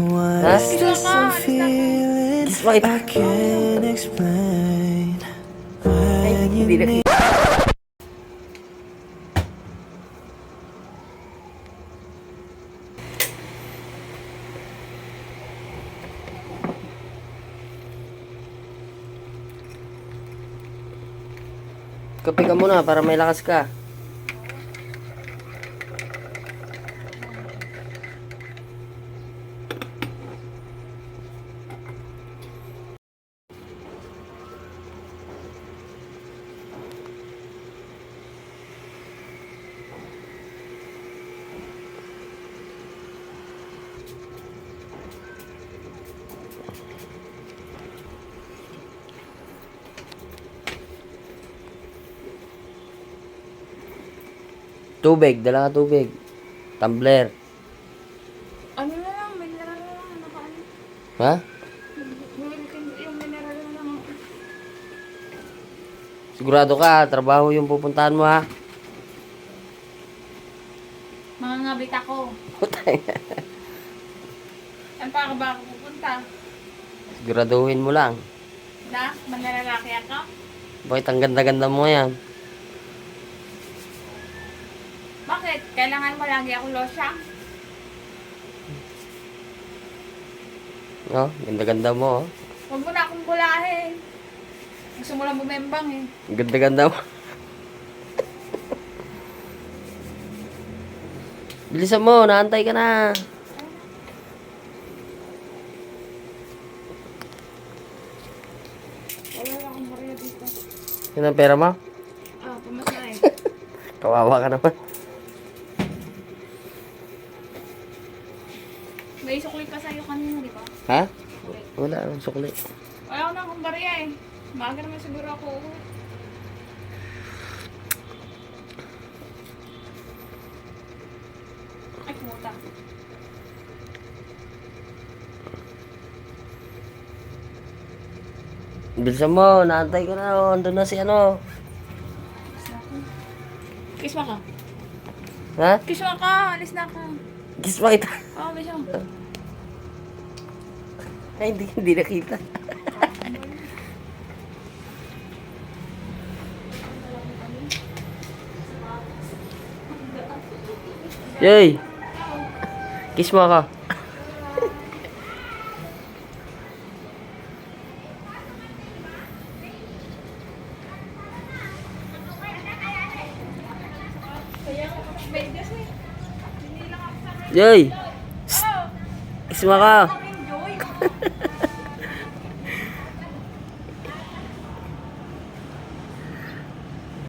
What's this I'm feeling? I can't explain. When you need Kape ka muna para may lakas ka. Tubig, dala ka tubig. Tumbler. Ano na lang, mineral na lang. Nakaano. Ha? Yung mineral na lang. Sigurado ka, trabaho yung pupuntahan mo ha. Mga ngabit ako. Putay. Saan pa ba ako pupunta? Siguraduhin mo lang. Na? Manlalaki ako? Bakit ang ganda-ganda mo yan? Bakit? Kailangan mo lagi ako losyang? No? Ganda-ganda mo oh. Huwag mo na akong bulahin. Gusto mo lang bumembang eh. Ang ganda-ganda mo. Bilisan mo, naantay ka na. Wala lang akong barya dito. Yun ang pera mo? Ah, pumasay. Kawawa ka naman. May sukli pa sa'yo kanina, di ba? Ha? Wala akong sukli. Wala ko na akong barya eh. Maaga naman siguro ako uuwi. Ay, pumunta. Bilisan mo, naantay ko na. Oh. Andun na si ano. Kiss mo ka. Ha? Kiss mo ka. Alis na ka. Kiss mo ito. Oo, kiss mo. Ay, hindi nakita. Yay! Kiss mo ako. Yay! Kiss mo ako. Enjoy.